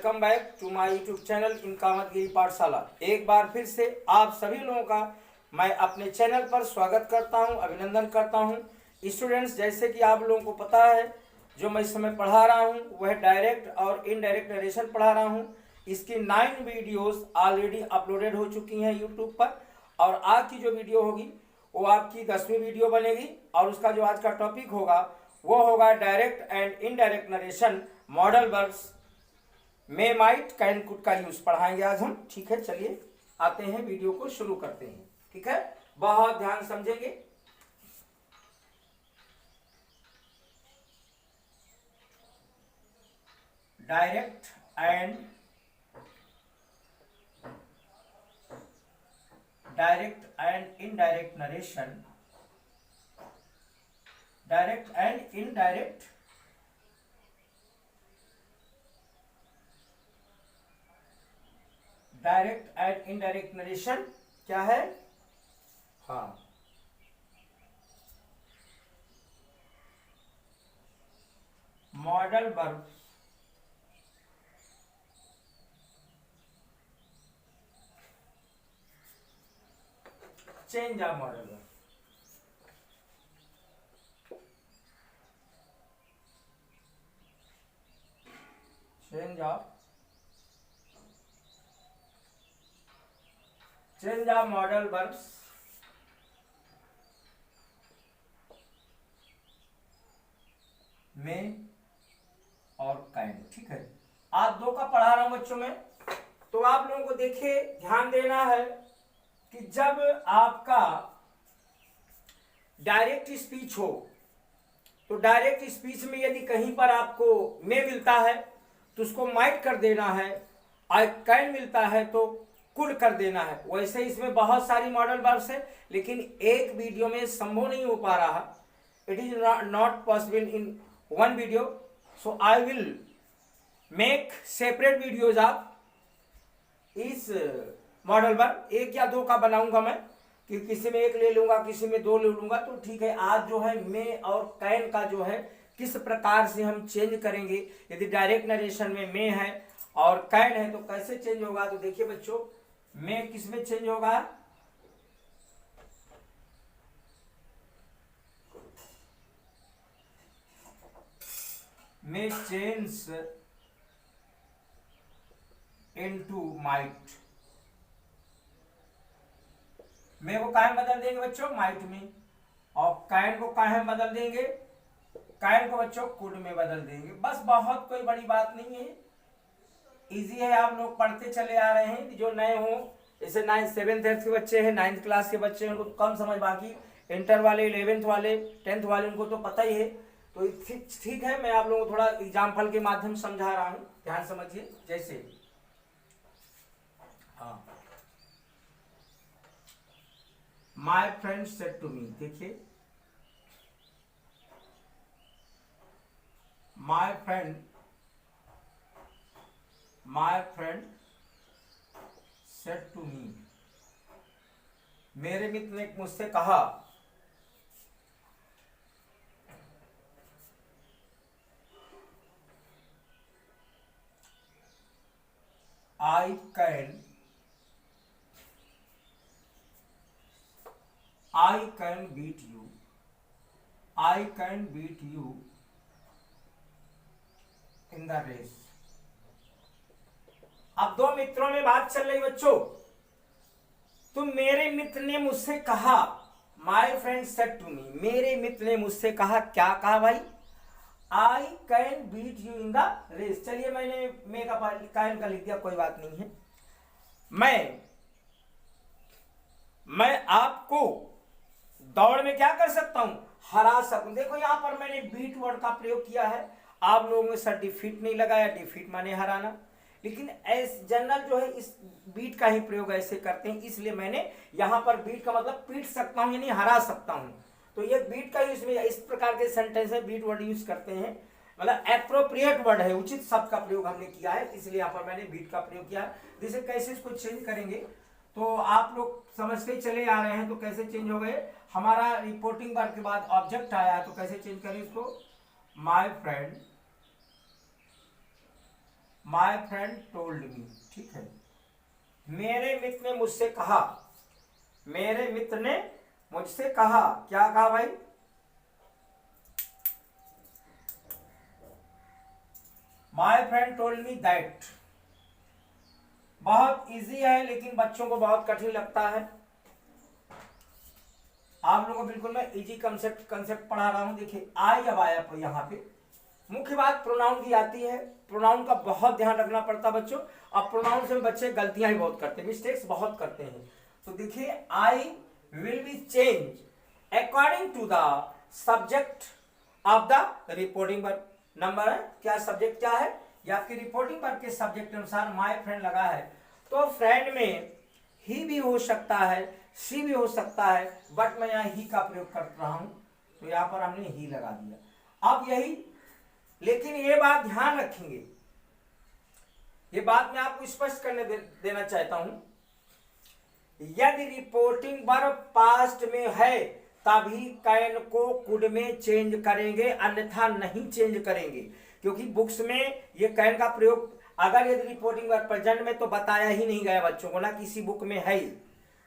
Welcome back to my YouTube channel इनकामतगिरी पाठशाला। एक बार फिर से आप सभी लोगों का मैं अपने चैनल पर स्वागत करता हूं, अभिनंदन करता हूं। स्टूडेंट्स, जैसे कि आप लोगों को पता है, जो मैं इस समय पढ़ा रहा हूं वह डायरेक्ट और इनडायरेक्ट नरेशन पढ़ा रहा हूं। इसकी 9 वीडियोस ऑलरेडी अपलोडेड हो चुकी हैं यूट्यूब पर, और आज की जो वीडियो होगी वो आपकी 10वीं वीडियो बनेगी। और उसका जो आज का टॉपिक होगा वो होगा direct and indirect narration modal verbs में माइट कैन कुड का यूज पढ़ाएंगे आज हम। ठीक है, चलिए आते हैं, वीडियो को शुरू करते हैं। ठीक है, बहुत ध्यान समझेंगे। Direct and indirect narration, direct and indirect narration क्या है? हाँ, modal verb change of modal verb. Change of modal verbs में और कैन। ठीक है, आप दो का पढ़ा रहा हूं बच्चों में, तो आप लोगों को देखिए, ध्यान देना है कि जब आपका डायरेक्ट स्पीच हो तो डायरेक्ट स्पीच में यदि कहीं पर आपको में मिलता है तो उसको माइट कर देना है, और कैन मिलता है तो कुड कर देना है। वैसे इसमें बहुत सारी मॉडल वर्ब्स है, लेकिन एक वीडियो में संभव नहीं हो पा रहा। It is not possible in one video, so I will make separate videos of इस मॉडल वर्ब। एक या दो का बनाऊंगा मैं, कि किसी में एक ले लूंगा, किसी में दो ले लूंगा। तो ठीक है, आज जो है में और कैन का जो है किस प्रकार से हम चेंज करेंगे। यदि डायरेक्ट नरेशन में में है और कैन है तो कैसे चेंज होगा। तो देखिए बच्चों, में किस में चेंज होगा? में चेंज इनटू माइट। में को काहे बदल देंगे बच्चों? माइट में। और कैन को काहे बदल देंगे? कैन को बच्चों कुड में बदल देंगे। बस, बहुत कोई बड़ी बात नहीं है, इजी है, आप लोग पढ़ते चले आ रहे हैं। जो नए हो, जैसे 9th 7th 8th के बच्चे हैं, 9th क्लास के बच्चे हैं, उनको तो कम समझ, बाकी इंटर वाले, 11th वाले, 10th वाले, उनको तो पता ही है। तो ठीक है, मैं आप लोगों को थोड़ा एग्जाम्पल के माध्यम से समझा रहा हूं, ध्यान समझिए। जैसे हाँ, my friend said to me. देखिए, my friend said to me, मेरे मित्र ने मुझसे कहा। I can beat you. I can beat you in the race. अब दो मित्रों में बात चल रही बच्चों, तो मेरे मित्र ने मुझसे कहा, my friend said to me, मेरे मित्र ने मुझसे कहा। क्या कहा भाई? I can beat you in the race. चलिए, मैंने मे का कैन का लिख दिया, कोई बात नहीं है। मैं आपको दौड़ में क्या कर सकता हूं? हरा सकूं। देखो, यहां पर मैंने बीट वर्ड का प्रयोग किया है। आप लोगों ने सर डिफीट नहीं लगाया, डिफीट माने हराना, लेकिन एस जनरल जो है इस बीट का ही प्रयोग ऐसे करते हैं, इसलिए मैंने यहां पर बीट का मतलब पीट सकता हूं, यानी हरा सकता हूं। तो ये बीट का यूज में इस प्रकार के सेंटेंस है, बीट वर्ड यूज करते हैं, मतलब एप्रोप्रिएट वर्ड है, उचित शब्द का प्रयोग हमने किया है, इसलिए यहां पर मैंने बीट का प्रयोग किया है। जैसे कैसे इसको चेंज करेंगे, तो आप लोग समझते चले आ रहे हैं। तो कैसे चेंज हो गए? हमारा रिपोर्टिंग वर्ब के बाद ऑब्जेक्ट आया, तो कैसे चेंज करें इसको? My my friend told me, ठीक है, मेरे मित्र ने मुझसे कहा, मेरे मित्र ने मुझसे कहा, क्या कहा भाई, my friend told me that. बहुत इजी है लेकिन बच्चों को बहुत कठिन लगता है। आप लोगों को बिल्कुल मैं इजी कंसेप्ट पढ़ा रहा हूं। देखिए आई अब आया पर यहाँ पे मुख्य बात प्रोनाउन की आती है। प्रोनाउन का बहुत ध्यान रखना पड़ता है बच्चों। अब प्रोनाउन से बच्चे गलतियां ही बहुत करते हैं, मिस्टेक्स बहुत करते हैं। तो देखिए I will be change according to the subject of the reporting verb. Number है क्या, सब्जेक्ट क्या है, ये आपकी रिपोर्टिंग वर्ब के सब्जेक्ट के अनुसार माय फ्रेंड लगा है तो फ्रेंड में ही भी हो सकता है, सी भी हो सकता है, बट मैं यहाँ ही का प्रयोग कर रहा हूं तो यहां पर हमने ही लगा दिया। अब यही, लेकिन ये बात ध्यान रखेंगे, ये बात मैं आपको स्पष्ट करने देना चाहता हूं, यदि रिपोर्टिंग वर्ब पास्ट में है तभी कैन को कुड में चेंज करेंगे, अन्यथा नहीं चेंज करेंगे। क्योंकि बुक्स में ये कैन का प्रयोग अगर यदि रिपोर्टिंग वर्ब प्रेजेंट में तो बताया ही नहीं गया बच्चों को, ना किसी बुक में है।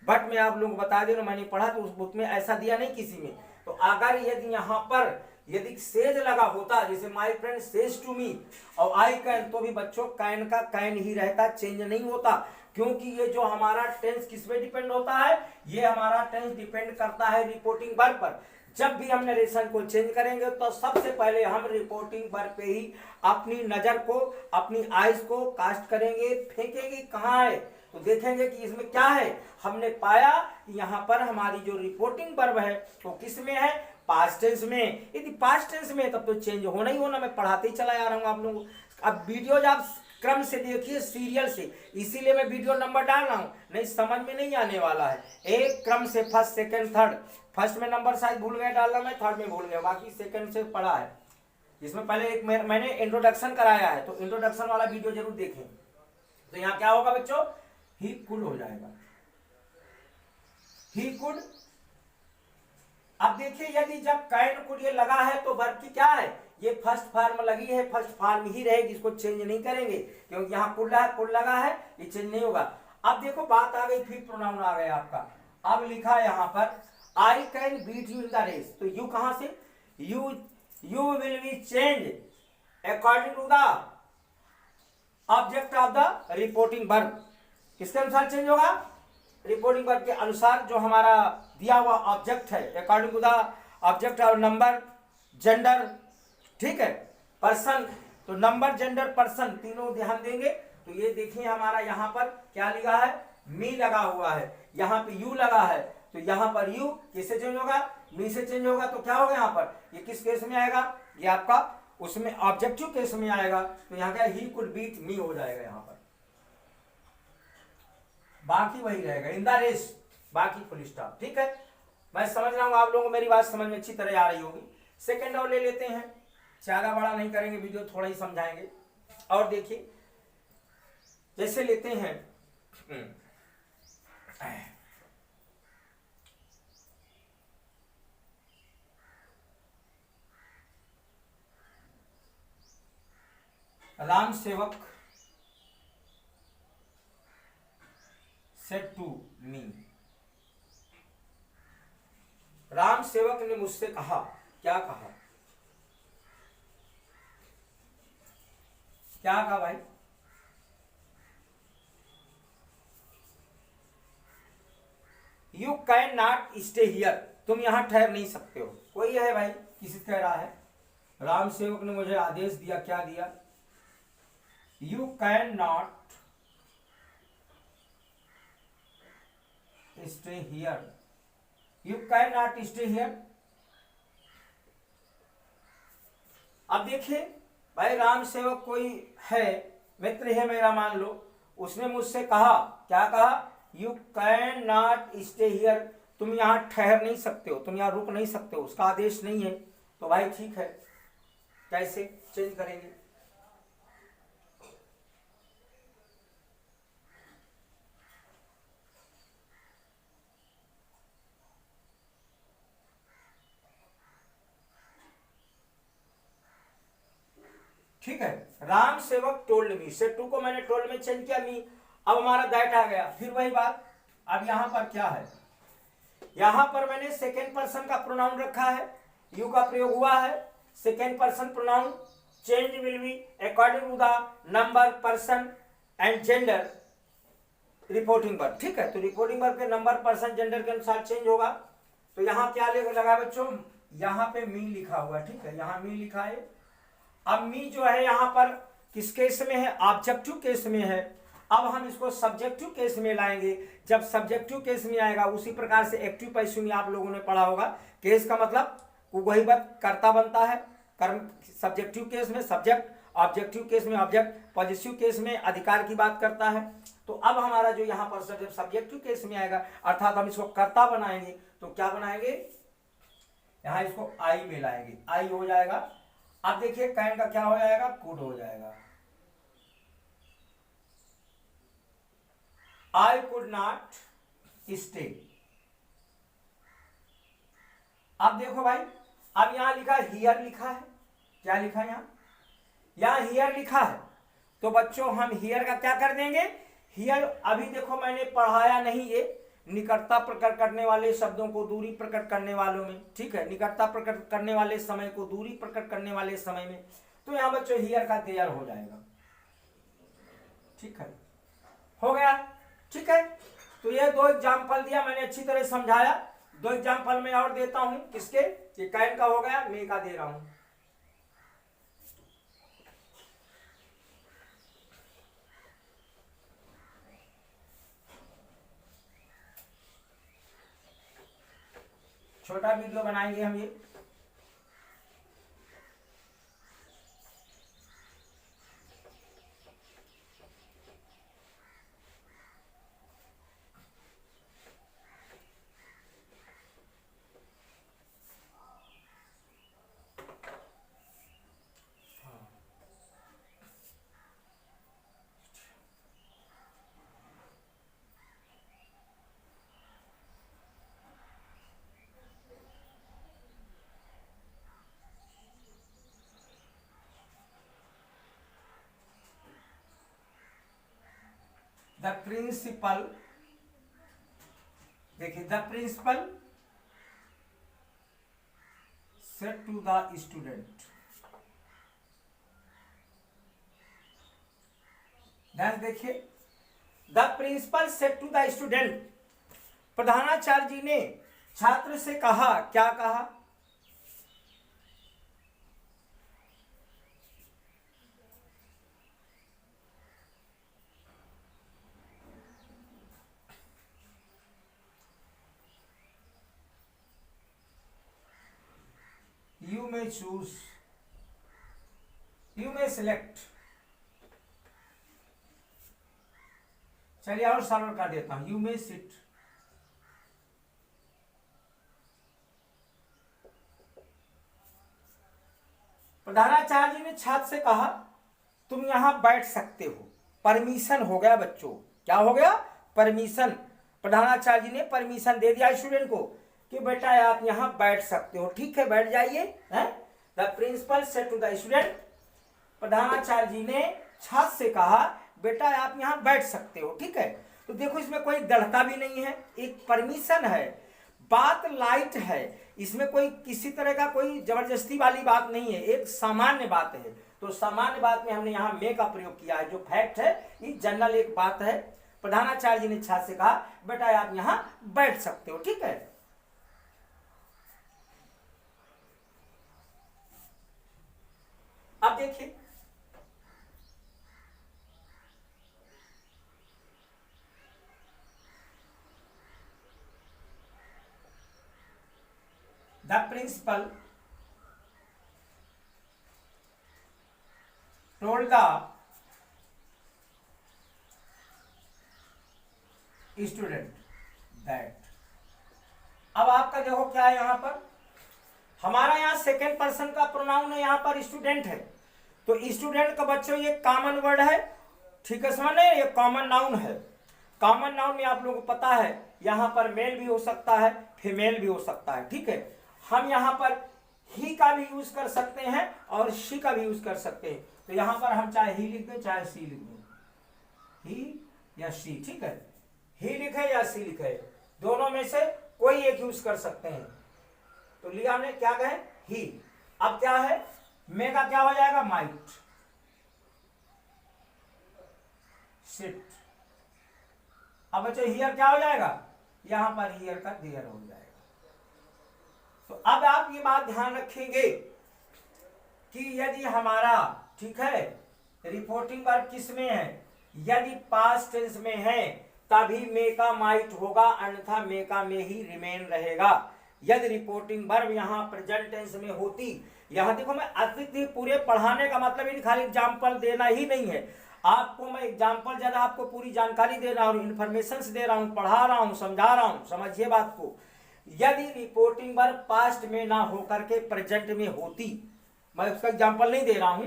बट मैं आप लोगों को बता दे रहा हूं, मैंने पढ़ा तो उस बुक में ऐसा दिया नहीं किसी में। तो अगर यदि यहां पर यदि सेज लगा होता, जैसे my friend says to me और आई कैन, तो भी बच्चों कैन का कैन ही रहता, चेंज नहीं होता। क्योंकि ये जो हमारा टेंस किस पे डिपेंड होता है, ये हमारा टेंस डिपेंड करता है रिपोर्टिंग वर्ब पर। जब भी हम नरेशन को चेंज करेंगे तो सबसे पहले हम रिपोर्टिंग वर्ब पे ही अपनी नजर को, अपनी आइज को कास्ट करेंगे, फेंकेंगे कहाँ है तो देखेंगे कि इसमें क्या है। हमने पाया कि यहाँ पर हमारी जो रिपोर्टिंग वर्ब है वो किस में है, पास्ट टेंस में। यदि पास्ट टेंस में तब तो चेंज होना ही होना, मैं पढ़ाते ही चला आ रहा हूँ आप लोगों को। अब वीडियोज आप क्रम से देखिए, सीरियल से, इसीलिए मैं वीडियो नंबर डाल रहा हूं, नहीं समझ में नहीं आने वाला है। एक क्रम से फर्स्ट सेकंड थर्ड, फर्स्ट में नंबर शायद भूल गया डालना, मैं थर्ड में भूल गया, बाकी सेकंड से पढ़ा है। इसमें पहले एक मैंने इंट्रोडक्शन कराया है, तो इंट्रोडक्शन वाला वीडियो जरूर देखें। तो यहाँ क्या होगा बच्चों, ही कुड हो जाएगा, ही कुड। अब देखिए यदि जब कैन कुड ये लगा है तो वर्ब की क्या है, ये फर्स्ट फॉर्म लगी है, फर्स्ट फॉर्म ही रहेगी, इसको चेंज नहीं करेंगे क्योंकि यहाँ कुड लगा है, ये चेंज नहीं होगा। अब देखो बात आ गई, फिर प्रोनाउन आ गया आपका। अब लिखा है यहाँ पर I can beat you in the race, तो यू कहां से, you will be change according to the object of the reporting verb. किसके अनुसार चेंज होगा, रिपोर्टिंग वर्ब के अनुसार, जो हमारा दिया हुआ ऑब्जेक्ट है, अकॉर्डिंग टू द ऑब्जेक्ट और नंबर जेंडर, ठीक है, पर्सन। तो नंबर जेंडर पर्सन तीनों ध्यान देंगे। तो ये देखिए हमारा यहाँ पर क्या लिखा है, मी लगा हुआ है, यहाँ पे यू लगा है, तो यहाँ पर यू किससे चेंज होगा, मी से चेंज होगा। तो क्या होगा यहाँ पर, ये किस केस में आएगा, ये आपका उसमें ऑब्जेक्टिव केस में आएगा। तो यहाँ क्या, ही कुड बीट मी हो जाएगा यहाँ पर, बाकी वही रहेगा इन द रेस, बाकी फुल स्टॉप, ठीक है। मैं समझ रहा हूं आप लोगों को मेरी बात समझ में अच्छी तरह आ रही होगी। सेकंड और ले लेते हैं, ज्यादा बड़ा नहीं करेंगे वीडियो, थोड़ा ही समझाएंगे। और देखिए जैसे लेते हैं राम सेवक सेड टू मी, राम सेवक ने मुझसे कहा, क्या कहा, क्या कहा भाई, you can not stay here, तुम यहां ठहर नहीं सकते हो। कोई है भाई, किसी कह रहा है, राम सेवक ने मुझे आदेश दिया, क्या दिया, you can not stay here, you can not stay here. अब देखिए भाई, राम सेवक कोई है, मित्र है मेरा मान लो, उसने मुझसे कहा, क्या कहा, you can not stay here, तुम यहां ठहर नहीं सकते हो, तुम यहां रुक नहीं सकते हो, उसका आदेश नहीं है। तो भाई ठीक है, कैसे चेंज करेंगे, ठीक है। राम सेवक टोल्ड मी, से टू को मैंने टोल्ड में चेंज किया, मी, अब हमारा दैट आ गया। फिर वही बात, अब यहां पर क्या है, यहां पर मैंने सेकेंड पर्सन का प्रोनाउन रखा है, यू का प्रयोग हुआ है। Second person pronoun change will be according to the number, person and gender reporting verb, ठीक है। तो रिपोर्टिंग वर्ब के नंबर, पर्सन, जेंडर के अनुसार चेंज होगा। तो यहाँ क्या लगा बच्चों, यहाँ पे मी लिखा हुआ है, ठीक है, यहाँ मी लिखा है। अब मी जो है यहाँ पर किस केस में है, ऑब्जेक्टिव केस में है। अब हम इसको सब्जेक्टिव केस में लाएंगे। जब सब्जेक्टिव केस में आएगा, उसी प्रकार से एक्टिव पैसिव में आप लोगों ने पढ़ा होगा, केस का मतलब वही बात कर्ता बनता है, कर्म। सब्जेक्टिव केस में सब्जेक्ट, ऑब्जेक्टिव केस में ऑब्जेक्ट, पॉजिटिव केस में अधिकार की बात करता है। तो अब हमारा जो यहाँ पर जब सब्जेक्टिव केस में आएगा, अर्थात हम इसको कर्ता बनाएंगे, तो क्या बनाएंगे, यहाँ इसको आई में लाएंगे, आई हो जाएगा। अब देखिए कैन का क्या हो जाएगा, कुड हो जाएगा। I could not stay. अब देखो भाई, अब यहां लिखा हियर लिखा है, क्या लिखा है यहां हियर लिखा है। तो बच्चों हम हियर का क्या कर देंगे, हियर अभी देखो मैंने पढ़ाया नहीं, ये निकटता प्रकट करने वाले शब्दों को दूरी प्रकट करने वालों में, ठीक है, निकटता प्रकट करने वाले समय को दूरी प्रकट करने वाले समय में। तो यहां बच्चों हियर का देयर हो जाएगा, ठीक है, हो गया, ठीक है। तो ये दो एग्जाम्पल दिया मैंने, अच्छी तरह समझाया। दो एग्जाम्पल मैं और देता हूं, किसके, ये कैन का हो गया, मे का दे रहा हूं। छोटा वीडियो बनाएंगे हम ये, द प्रिंसिपल, देखिए the principal said to the student, देखिए the principal said to the student, प्रधानाचार्य जी ने छात्र से कहा, क्या कहा, you may choose, you may select। चलिए और सरल कर देता हूं, you may sit, प्रधानाचार्य जी ने छात्र से कहा तुम यहां बैठ सकते हो, परमिशन हो गया बच्चों, क्या हो गया, परमिशन। प्रधानाचार्य जी ने परमिशन दे दिया स्टूडेंट को कि बेटा आप यहां बैठ सकते हो, ठीक है, बैठ जाइए। The principal said to the student, प्रधानाचार्य जी ने छात्र से कहा बेटा आप यहां बैठ सकते हो, ठीक है। तो देखो इसमें कोई दृढ़ता भी नहीं है, एक परमिशन है, बात लाइट है, इसमें कोई किसी तरह का कोई जबरदस्ती वाली बात नहीं है, एक सामान्य बात है। तो सामान्य बात में हमने यहाँ मे का प्रयोग किया है, जो फैक्ट है, ये जनरल एक बात है। प्रधानाचार्य जी ने छात्र से कहा बेटा आप यहां बैठ सकते हो, ठीक है। अब देखिए the principal told the student that. अब आपका देखो क्या है, यहां पर हमारा यहाँ सेकेंड पर्सन का प्रोनाउन है, यहाँ पर स्टूडेंट है। तो स्टूडेंट का बच्चों ये कॉमन वर्ड है, ठीक है, समझ रहे, ये कॉमन नाउन है। कॉमन नाउन में आप लोगों को पता है यहाँ पर मेल भी हो सकता है, फीमेल भी हो सकता है, ठीक है। हम यहाँ पर ही का भी यूज कर सकते हैं और शी का भी यूज कर सकते हैं। तो यहां पर हम चाहे ही लिख दें चाहे सी लिख दें, ही या शी, ठीक है, ही लिखे या सी लिखे, दोनों में से कोई एक यूज कर सकते हैं। तो लिया हमने क्या कहे, ही। अब क्या है, मे का क्या हो जाएगा, माइट, सिट। अब बच्चों हियर क्या हो जाएगा, यहां पर हियर का देयर हो जाएगा। तो अब आप ये बात ध्यान रखेंगे कि यदि हमारा, ठीक है, रिपोर्टिंग वर्ब किस में है, यदि पास्ट टेंस में है तभी मे का माइट होगा, अन्यथा मे का मे ही रिमेन रहेगा। यदि रिपोर्टिंग वर्ब यहाँ प्रेजेंट टेंस में होती, यहाँ देखो मैं अतिथि पूरे पढ़ाने का मतलब ही खाली एग्जाम्पल देना ही नहीं है, आपको मैं एग्जाम्पल ज्यादा आपको पूरी जानकारी दे रहा हूँ, इन्फॉर्मेशन दे रहा हूँ, पढ़ा रहा हूँ, समझा रहा हूँ, समझिए बात को। यदि रिपोर्टिंग वर्ब पास्ट में ना होकर के प्रेजेंट में होती, मैं उसका एग्जाम्पल नहीं दे रहा हूं,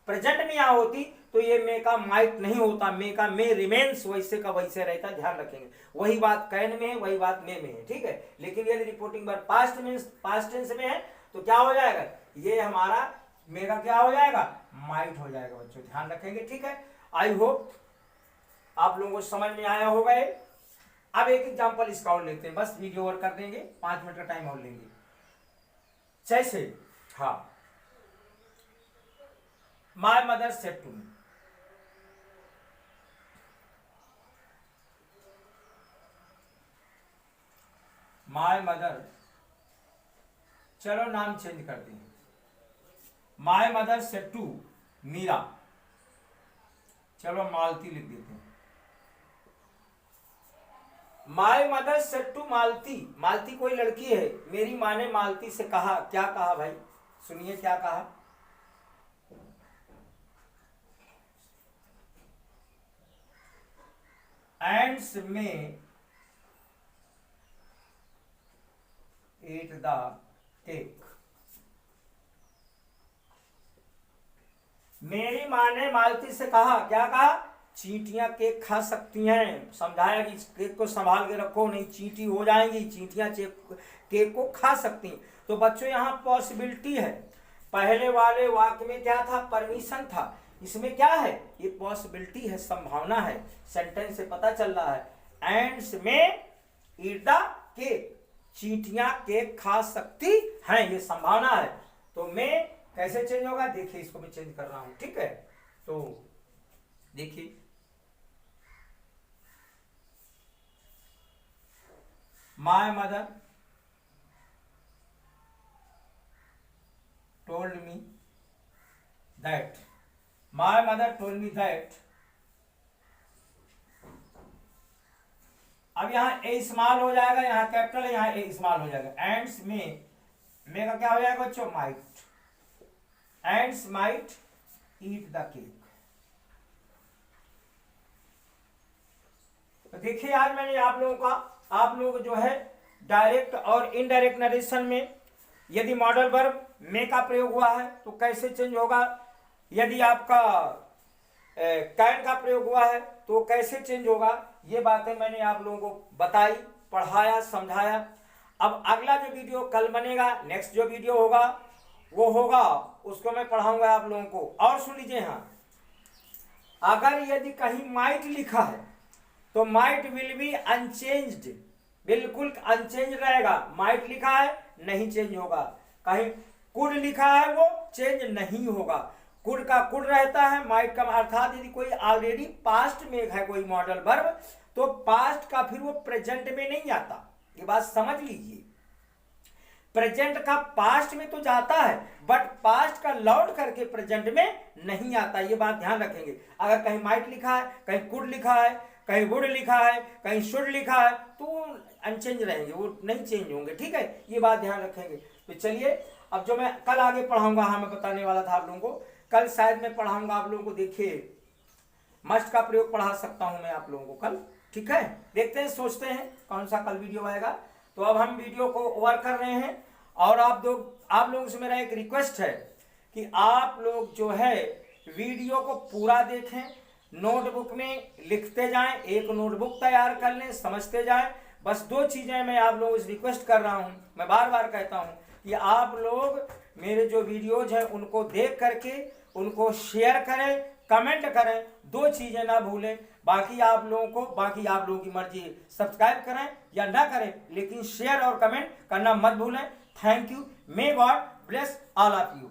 प्रेजेंट में यहां होती तो ये मे का माइट नहीं होता, मे का मे रिमेन्स वैसे का वैसे रहता, ध्यान रखेंगे। वही बात कैन में है, वही बात मे में है, ठीक है। लेकिन यदि रिपोर्टिंग वर्ब पास्ट टेंस में है तो क्या हो जाएगा, ये हमारा मे का क्या हो जाएगा, माइट हो जाएगा बच्चों, ध्यान रखेंगे, ठीक है। आई होप आप लोगों को समझ में आया होगा। अब एक एग्जांपल इसका और लेते हैं, बस वीडियो और कर देंगे, 5 मिनट का टाइम और लेंगे। जैसे, हाँ, my mother said to me, my mother, चलो नाम चेंज करते हैं, my mother said to Meera, चलो मालती लिख देते हैं। My mother said to Malati, Malati कोई लड़की है, मेरी माँ ने मालती से कहा, क्या कहा भाई, सुनिए क्या कहा, एंड्स में ईट द केक, मेरी माँ ने मालती से कहा, क्या कहा, चींटियां केक खा सकती हैं, समझाया कि केक को संभाल के रखो नहीं चींटी हो जाएंगी, चींटियां केक को खा सकती हैं। तो बच्चों यहाँ पॉसिबिलिटी है, पहले वाले वाक्य में क्या था, परमिशन था, इसमें क्या है, ये पॉसिबिलिटी है, संभावना है, सेंटेंस से पता चल रहा है। एंड्स में ईट द केक, चींटियां केक खा सकती हैं, ये संभावना है। तो मैं कैसे चेंज होगा, देखिए इसको मैं चेंज कर रहा हूं, ठीक है। तो देखिए, my mother told me that, my mother told me that, अब यहां ए स्मॉल हो जाएगा, यहां कैपिटल है, यहां ए स्मॉल हो जाएगा। एंड्स में मे का क्या हो जाएगा बच्चों, might, ends might eat the cake. तो देखिए आज मैंने आप लोग जो है डायरेक्ट और इनडायरेक्ट नरेशन में यदि मॉडल वर्ब मे का प्रयोग हुआ है तो कैसे चेंज होगा, यदि आपका कैन का प्रयोग हुआ है तो कैसे चेंज होगा, ये बातें मैंने आप लोगों को बताई, पढ़ाया, समझाया। अब अगला जो वीडियो कल बनेगा, नेक्स्ट जो वीडियो होगा वो होगा, उसको मैं पढ़ाऊंगा आप लोगों को। और सुन लीजिए, हाँ, अगर यदि कहीं माइट लिखा है तो माइट विल बी अनचेंज्ड, बिल्कुल अनचेंज रहेगा। माइट लिखा है नहीं चेंज होगा, कहीं कुड लिखा है वो चेंज नहीं होगा, कुड का कुड रहता है, माइट का, अर्थात यदि कोई ऑलरेडी पास्ट में है कोई मॉडल वर्ब तो पास्ट का फिर वो प्रेजेंट में नहीं आता, ये बात समझ लीजिए। प्रेजेंट का पास्ट में तो जाता है बट पास्ट का लौट करके प्रेजेंट में नहीं आता, ये बात ध्यान रखेंगे। अगर कहीं माइट लिखा है, कहीं कुड लिखा है, कहीं वुड लिखा है, कहीं शुड लिखा है तो अनचेंज रहेंगे, वो नहीं चेंज होंगे, ठीक है, ये बात ध्यान रखेंगे। तो चलिए अब जो मैं कल आगे पढ़ाऊंगा, हाँ मैं बताने वाला था आप लोगों को, कल शायद मैं पढ़ाऊंगा आप लोगों को, देखिए मस्ट का प्रयोग पढ़ा सकता हूं मैं आप लोगों को कल, ठीक है। देखते हैं, सोचते हैं कौन सा कल वीडियो आएगा। तो अब हम वीडियो को ओवर कर रहे हैं और आप लोगों से मेरा एक रिक्वेस्ट है कि आप लोग जो है वीडियो को पूरा देखें, नोटबुक में लिखते जाएं, एक नोटबुक तैयार कर लें, समझते जाएं। बस 2 चीजें मैं आप लोगों से रिक्वेस्ट कर रहा हूं, मैं बार बार कहता हूं कि आप लोग मेरे जो वीडियोज हैं उनको देख करके उनको शेयर करें, कमेंट करें, 2 चीज़ें ना भूलें। बाकी आप लोगों की मर्जी, सब्सक्राइब करें या ना करें, लेकिन शेयर और कमेंट करना मत भूलें। Thank you. May God bless all of you.